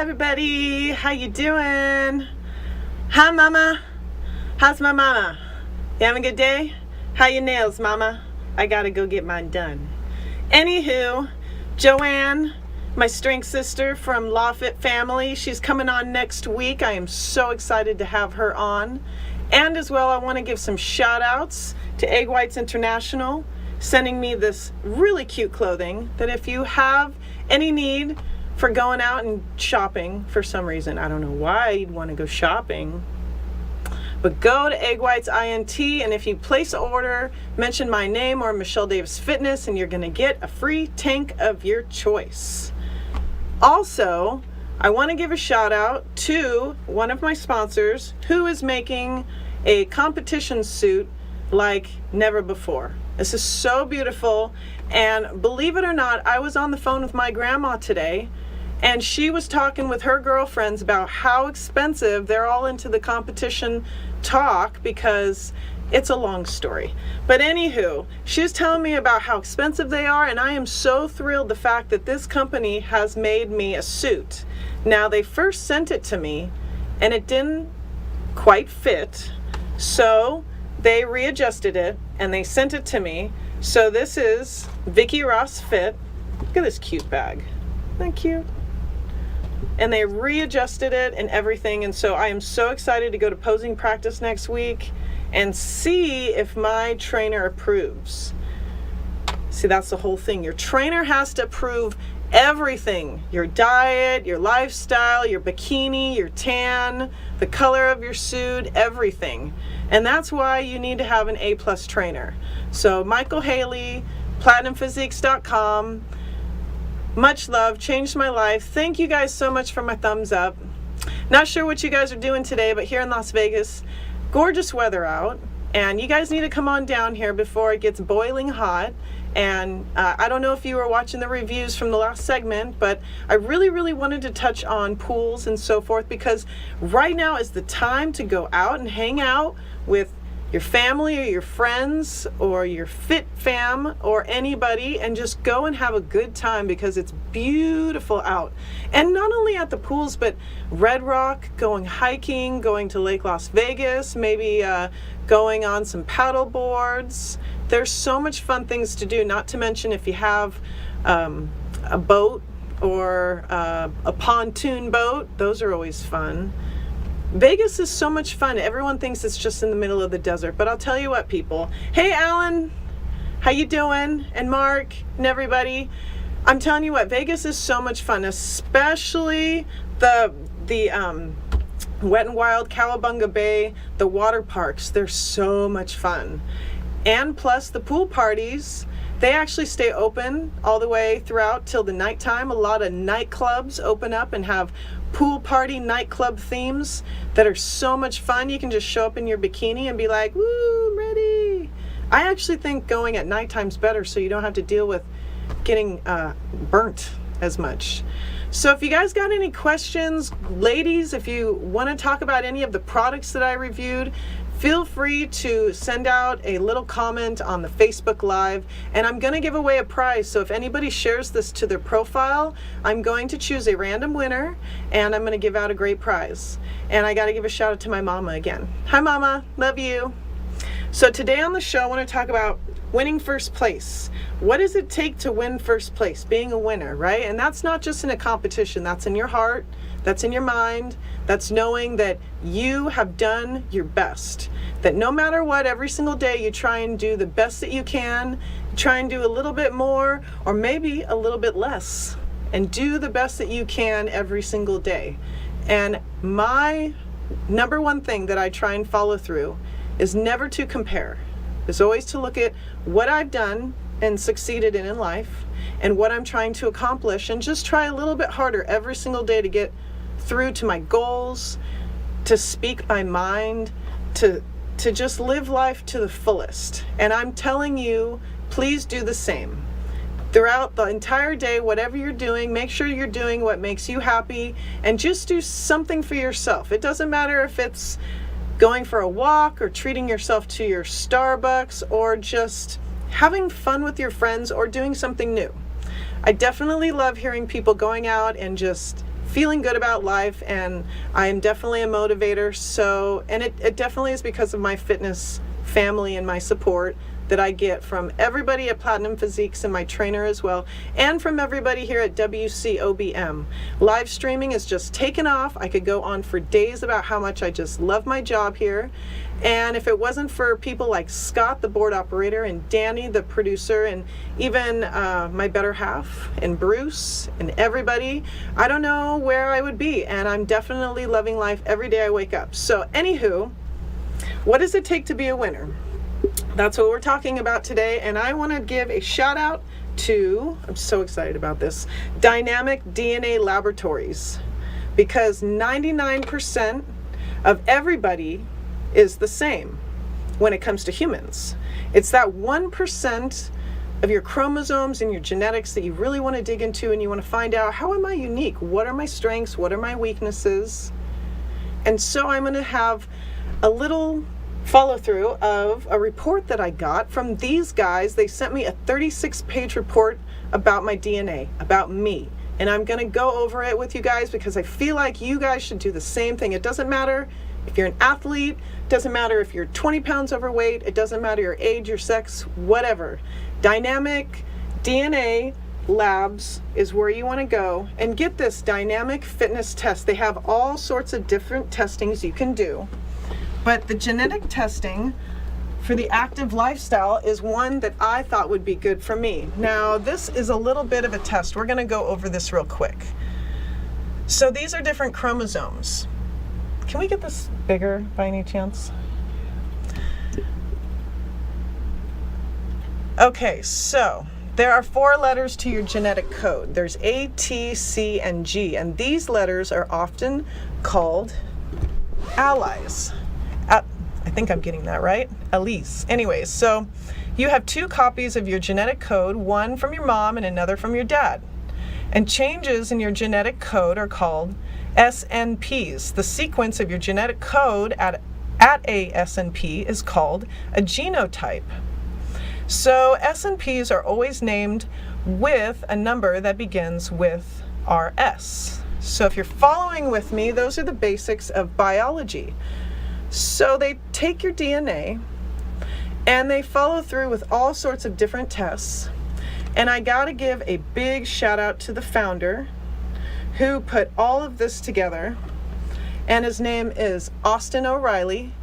everybody, how you doing? Hi mama, how's my mama? You having a good day? How your nails, mama? I gotta go get mine done. Anywho, Joanne, my strength sister from LawFit family, she's coming on next week. I am so excited to have her on. And as well, I want to give some shout outs to Egg Whites International, sending me this really cute clothing that if you have any need for going out and shopping for some reason, I don't know why you'd want to go shopping, but go to Egg Whites INT, and if you place an order, mention my name or Michelle Davis Fitness, and you're going to get a free tank of your choice. Also, I want to give a shout out to one of my sponsors who is making a competition suit like never before. This is so beautiful, and believe it or not, I was on the phone with my grandma today, and she was talking with her girlfriends about how expensive. They're all into the competition talk because it's a long story. But anywho, she was telling me about how expensive they are, and I am so thrilled the fact that this company has made me a suit. Now, they first sent it to me, and it didn't quite fit, so they readjusted it, and they sent it to me. So this is Vicki Ross Fit. Look at this cute bag. Isn't that cute? And they readjusted it and everything, and so I am so excited to go to posing practice next week and see if my trainer approves. See, that's the whole thing. Your trainer has to approve everything. Your diet, your lifestyle, your bikini, your tan, the color of your suit, everything. And that's why you need to have an A+ trainer. So Michael Haley, PlatinumPhysiques.com. Much love, changed my life. Thank you guys so much for my thumbs up. Not sure what you guys are doing today, but here in Las Vegas, gorgeous weather out, and you guys need to come on down here before it gets boiling hot. And I don't know if you were watching the reviews from the last segment, but I really wanted to touch on pools and so forth, because right now is the time to go out and hang out with your family or your friends or your fit fam or anybody, and just go and have a good time because it's beautiful out. And not only at the pools, but Red Rock, going hiking, going to Lake Las Vegas, maybe going on some paddle boards. There's so much fun things to do, not to mention if you have a boat or a pontoon boat, those are always fun. Vegas is so much fun. Everyone thinks it's just in the middle of the desert, but I'll tell you what, people. Hey, Alan, how you doing? And Mark and everybody. I'm telling you what, Vegas is so much fun, especially the Wet n Wild, Cowabunga Bay, the water parks. They're so much fun. And plus the pool parties, they actually stay open all the way throughout till the nighttime. A lot of nightclubs open up and have pool party nightclub themes that are so much fun. You can just show up in your bikini and be like, woo, I'm ready. I actually think going at nighttime's better, so you don't have to deal with getting burnt as much. So if you guys got any questions, ladies, if you want to talk about any of the products that I reviewed, feel free to send out a little comment on the Facebook Live, and I'm going to give away a prize. So if anybody shares this to their profile, I'm going to choose a random winner, and I'm going to give out a great prize. And I got to give a shout out to my mama again. Hi mama, love you. So today on the show, I want to talk about winning first place. What does it take to win first place? Being a winner, right? And that's not just in a competition, that's in your heart, that's in your mind, that's knowing that you have done your best. That no matter what, every single day you try and do the best that you can, try and do a little bit more or maybe a little bit less, and do the best that you can every single day. And my number one thing that I try and follow through is never to compare. Is always to look at what I've done and succeeded in life and what I'm trying to accomplish, and just try a little bit harder every single day to get through to my goals, to speak my mind, to just live life to the fullest. And I'm telling you, please do the same. Throughout the entire day, whatever you're doing, make sure you're doing what makes you happy, and just do something for yourself. It doesn't matter if it's going for a walk or treating yourself to your Starbucks or just having fun with your friends or doing something new. I definitely love hearing people going out and just feeling good about life, and I am definitely a motivator. So, and it definitely is because of my fitness family and my support that I get from everybody at Platinum Physiques and my trainer as well, and from everybody here at WCOBM. Live streaming is just taken off. I could go on for days about how much I just love my job here. And if it wasn't for people like Scott, the board operator, and Danny, the producer, and even my better half, and Bruce, and everybody, I don't know where I would be. And I'm definitely loving life every day I wake up. So anywho, what does it take to be a winner? That's what we're talking about today, and I want to give a shout out to, I'm so excited about this, Dynamic DNA Laboratories, because 99% of everybody is the same when it comes to humans. It's that 1% of your chromosomes and your genetics that you really want to dig into, and you want to find out, how am I unique? What are my strengths? What are my weaknesses? And so I'm going to have a little follow through of a report that I got from these guys. They sent me a 36-page report about my DNA, about me. And I'm going to go over it with you guys because I feel like you guys should do the same thing. It doesn't matter if you're an athlete, it doesn't matter if you're 20 pounds overweight, it doesn't matter your age, your sex, whatever. Dynamic DNA Labs is where you want to go and get this dynamic fitness test. They have all sorts of different testings you can do. But the genetic testing for the active lifestyle is one that I thought would be good for me. Now, this is a little bit of a test. We're going to go over this real quick. So these are different chromosomes. Can we get this bigger by any chance? Okay, so there are 4 letters to your genetic code. There's A, T, C, and G, and these letters are often called allies. I think I'm getting that right. Elise. Anyways, so you have 2 copies of your genetic code, one from your mom and another from your dad. And changes in your genetic code are called SNPs. The sequence of your genetic code at a SNP is called a genotype. So SNPs are always named with a number that begins with RS. So if you're following with me, those are the basics of biology. So they take your DNA and they follow through with all sorts of different tests. And I gotta give a big shout out to the founder who put all of this together, and his name is Austin O'Reilly.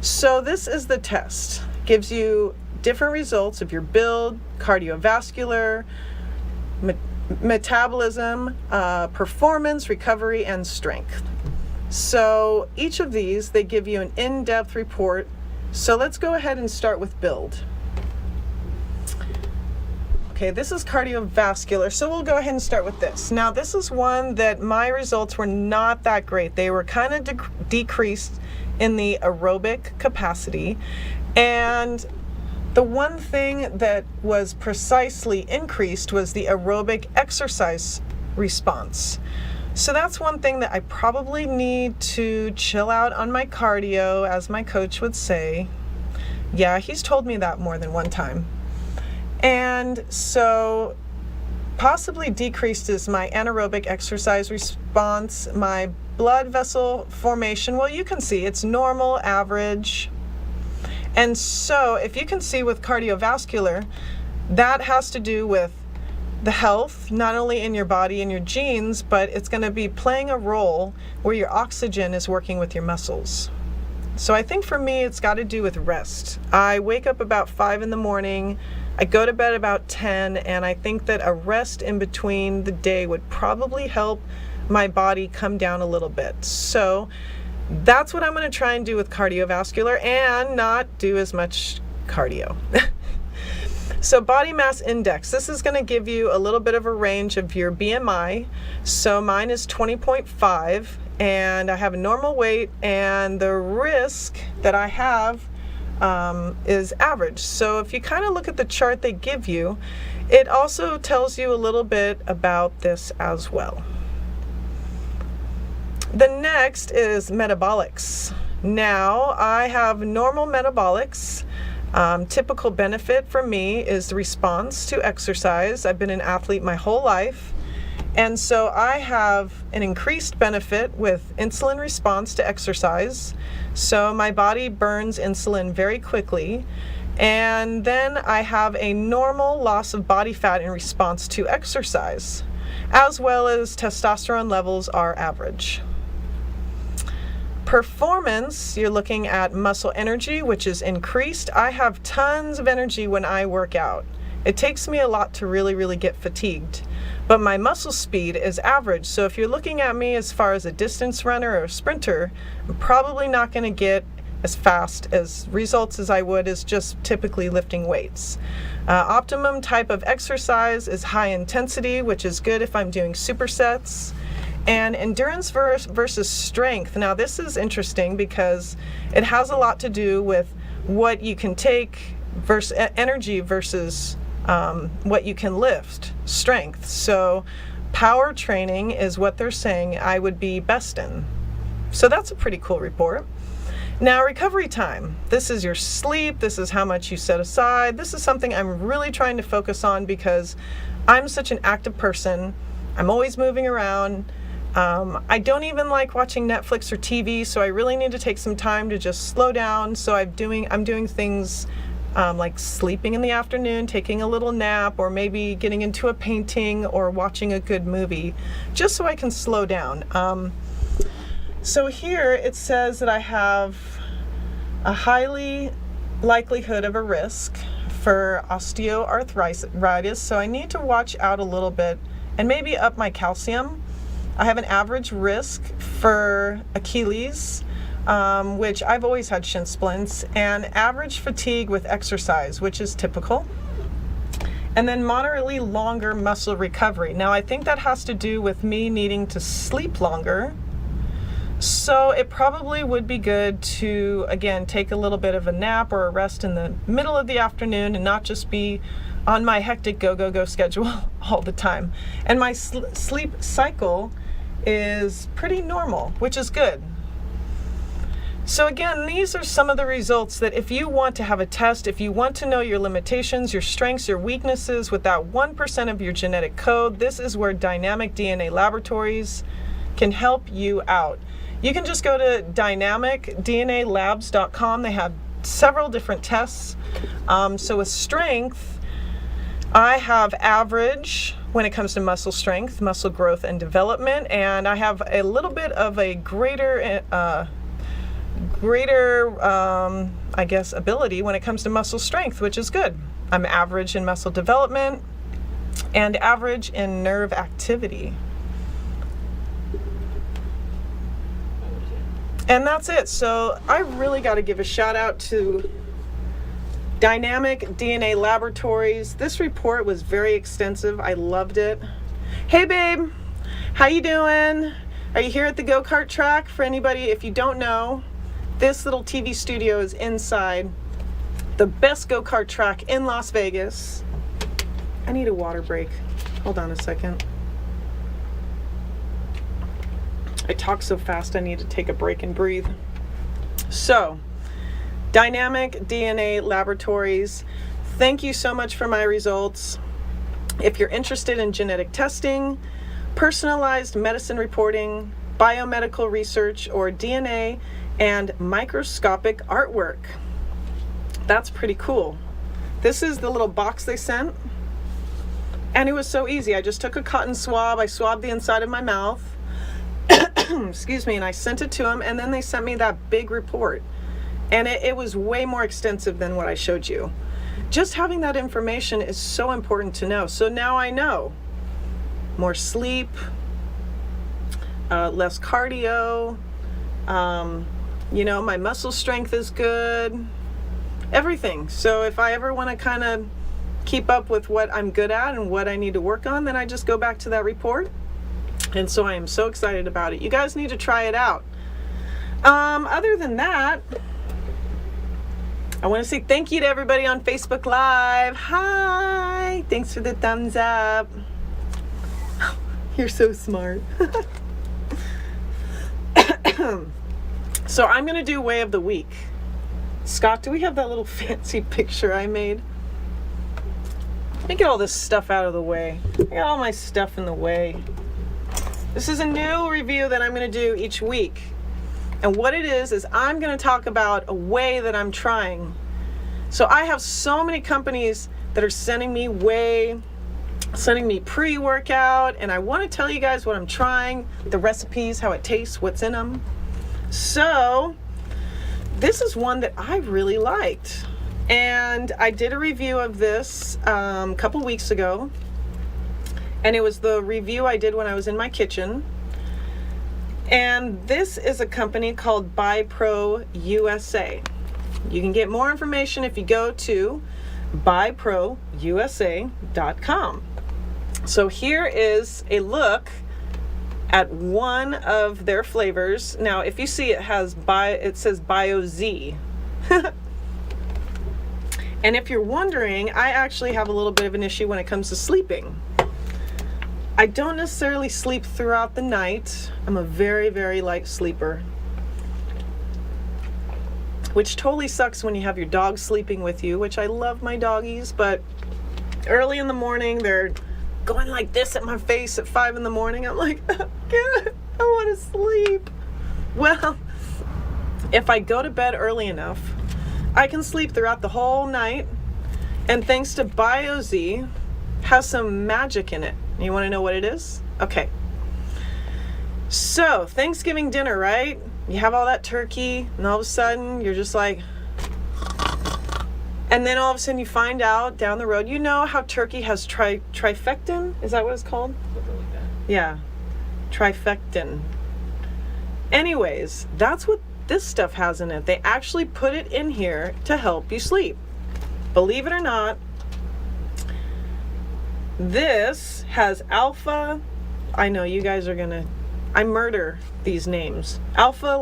So this is the test. Gives you different results of your build, cardiovascular, metabolism, performance, recovery, and strength. So each of these, they give you an in-depth report. So let's go ahead and start with build. Okay, this is cardiovascular, so we'll go ahead and start with this. Now, this is one that my results were not that great. They were kind of decreased in the aerobic capacity. And the one thing that was precisely increased was the aerobic exercise response. So that's one thing that I probably need to chill out on my cardio, as my coach would say. Yeah, he's told me that more than one time. And so possibly decreased is my anaerobic exercise response, my blood vessel formation. Well, you can see it's normal, average. And so if you can see with cardiovascular, that has to do with the health, not only in your body and your genes, but it's going to be playing a role where your oxygen is working with your muscles. So I think for me, it's got to do with rest. I wake up about 5 in the morning, I go to bed about 10, and I think that a rest in between the day would probably help my body come down a little bit. So that's what I'm going to try and do with cardiovascular, and not do as much cardio. So body mass index, this is going to give you a little bit of a range of your BMI. So mine is 20.5, and I have a normal weight, and the risk that I have is average. So if you kind of look at the chart they give you, it also tells you a little bit about this as well. The next is metabolics. Now I have normal metabolics. Typical benefit for me is the response to exercise. I've been an athlete my whole life, And so I have an increased benefit with insulin response to exercise. So my body burns insulin very quickly. And then I have a normal loss of body fat in response to exercise, as well as testosterone levels are average. Performance, you're looking at muscle energy, which is increased. I have tons of energy when I work out. It takes me a lot to really get fatigued. But my muscle speed is average. So if you're looking at me as far as a distance runner or a sprinter, I'm probably not going to get as fast as results as I would as just typically lifting weights. Optimum type of exercise is high intensity, which is good if I'm doing supersets. And endurance versus strength. Now this is interesting because it has a lot to do with what you can take versus energy versus what you can lift, strength. So power training is what they're saying I would be best in. So that's a pretty cool report. Now recovery time. This is your sleep. This is how much you set aside. This is something I'm really trying to focus on because I'm such an active person. I'm always moving around. I don't even like watching Netflix or TV, so I really need to take some time to just slow down. So I'm doing things like sleeping in the afternoon, taking a little nap, or maybe getting into a painting or watching a good movie, just so I can slow down. So here it says that I have a highly likelihood of a risk for osteoarthritis, so I need to watch out a little bit and maybe up my calcium. I have an average risk for Achilles, which I've always had shin splints, and average fatigue with exercise, which is typical. And then moderately longer muscle recovery. Now I think that has to do with me needing to sleep longer. So it probably would be good to, again, take a little bit of a nap or a rest in the middle of the afternoon and not just be on my hectic go schedule all the time. And my sleep cycle is pretty normal, which is good. So again, these are some of the results that if you want to have a test, if you want to know your limitations, your strengths, your weaknesses with that 1% of your genetic code, this is where Dynamic DNA Laboratories can help you out. You can just go to dynamicdnalabs.com. They have several different tests. So with strength, I have average when it comes to muscle strength, muscle growth and development, and I have a little bit of a greater I guess, ability when it comes to muscle strength, which is good. I'm average in muscle development and average in nerve activity. And that's it. So I really got to give a shout out to Dynamic DNA Laboratories. This report was very extensive. I loved it. Hey babe, how you doing? Are you here at the go-kart track? For anybody, if you don't know, this little TV studio is inside the best go-kart track in Las Vegas. I need a water break. Hold on a second. I talk so fast I need to take a break and breathe. So, Dynamic DNA Laboratories, thank you so much for my results. If you're interested in genetic testing, personalized medicine reporting, biomedical research, or DNA and microscopic artwork, that's pretty cool. This is the little box they sent, and it was so easy. I just took a cotton swab, I swabbed the inside of my mouth, excuse me, and I sent it to them, and then they sent me that big report. And it was way more extensive than what I showed you. Just having that information is so important to know. So now I know. More sleep, less cardio, you know, my muscle strength is good, everything. So if I ever want to kind of keep up with what I'm good at and what I need to work on, then I just go back to that report. And so I am so excited about it. You guys need to try it out. Other than that, I want to say thank you to everybody on Facebook Live. Hi! Thanks for the thumbs up. You're so smart. So I'm going to do Way of the Week. Scott, do we have that little fancy picture I made? Let me get all this stuff out of the way. I got all my stuff in the way. This is a new review that I'm going to do each week. And what it is I'm going to talk about a whey that I'm trying. So I have so many companies that are sending me whey, sending me pre-workout, and I want to tell you guys what I'm trying, the recipes, how it tastes, what's in them. So this is one that I really liked. And I did a review of this a couple weeks ago. And it was the review I did when I was in my kitchen. And this is a company called BiPro USA. You can get more information if you go to biprousa.com. So here is a look at one of their flavors. Now, if you see, it says BioZ. And if you're wondering, I actually have a little bit of an issue when it comes to sleeping. I don't necessarily sleep throughout the night. I'm a very, very light sleeper, which totally sucks when you have your dog sleeping with you, which I love my doggies, but early in the morning, they're going like this at my face at 5 in the morning. I'm like, I want to sleep. Well, if I go to bed early enough, I can sleep throughout the whole night. And thanks to BioZ, has some magic in it. You want to know what it is? Okay. So, Thanksgiving dinner, right? You have all that turkey, and all of a sudden, you're just like... And then all of a sudden, you find out down the road, you know how turkey has trifectin? Is that what it's called? Something like that. Yeah. Trifectin. Anyways, that's what this stuff has in it. They actually put it in here to help you sleep. Believe it or not, this has alpha, I know you guys are gonna, I murder these names. Alpha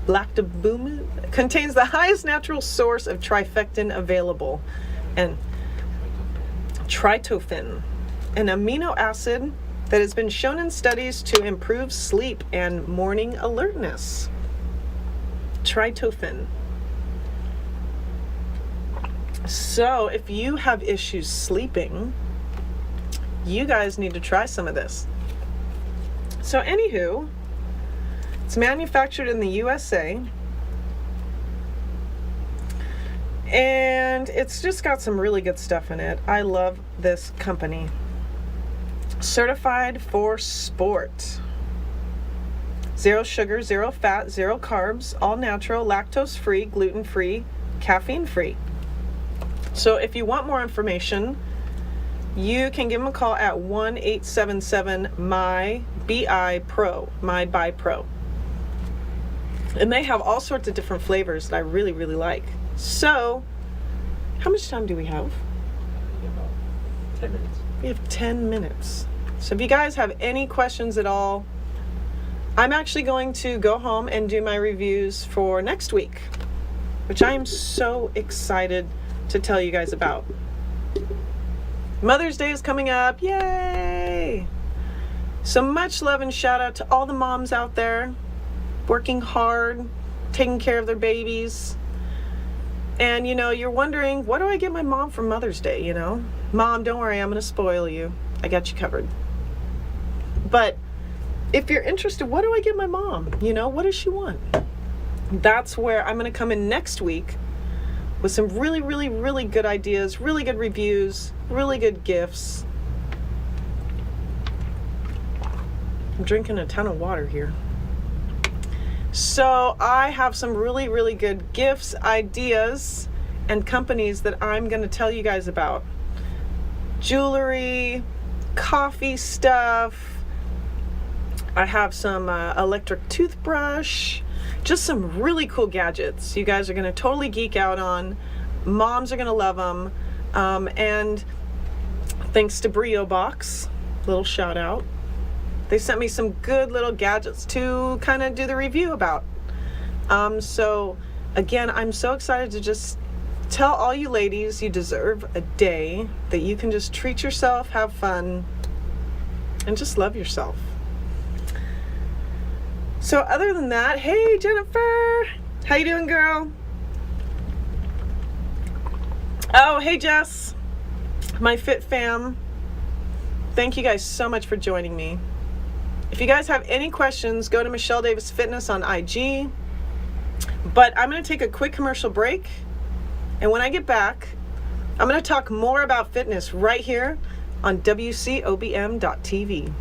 lactobumin contains the highest natural source of trifectin available, and tryptophan, an amino acid that has been shown in studies to improve sleep and morning alertness. Tryptophan. So if you have issues sleeping, you guys need to try some of this. So anywho, it's manufactured in the USA, and it's just got some really good stuff in it. I love this company. Certified for sport. 0 sugar, 0 fat, 0 carbs, all natural, lactose free, gluten free, caffeine free. So if you want more information, you can give them a call at 1-877-MY-BI-PRO, MyBiPro. And they have all sorts of different flavors that I really, really like. So, how much time do we have? About 10 minutes. We have 10 minutes. So if you guys have any questions at all, I'm actually going to go home and do my reviews for next week, which I am so excited to tell you guys about. Mother's Day is coming up. Yay! So much love and shout out to all the moms out there working hard, taking care of their babies. And you know, you're wondering, what do I get my mom for Mother's Day, you know? Mom, don't worry, I'm going to spoil you. I got you covered. But if you're interested, what do I get my mom? You know, what does she want? That's where I'm going to come in next week with some really, really, really good ideas, really good reviews, really good gifts. I'm drinking a ton of water here. So I have some really, really good gifts, ideas, and companies that I'm going to tell you guys about. Jewelry, coffee stuff. I have some electric toothbrush. Just some really cool gadgets you guys are going to totally geek out on. Moms are going to love them. And thanks to Brio Box, little shout out. They sent me some good little gadgets to kind of do the review about. So again, I'm so excited to just tell all you ladies you deserve a day that you can just treat yourself, have fun, and just love yourself. So other than that, hey Jennifer, how you doing, girl? Oh, hey Jess, my Fit Fam. Thank you guys so much for joining me. If you guys have any questions, go to Michelle Davis Fitness on IG. But I'm going to take a quick commercial break. And when I get back, I'm going to talk more about fitness right here on WCOBM.TV.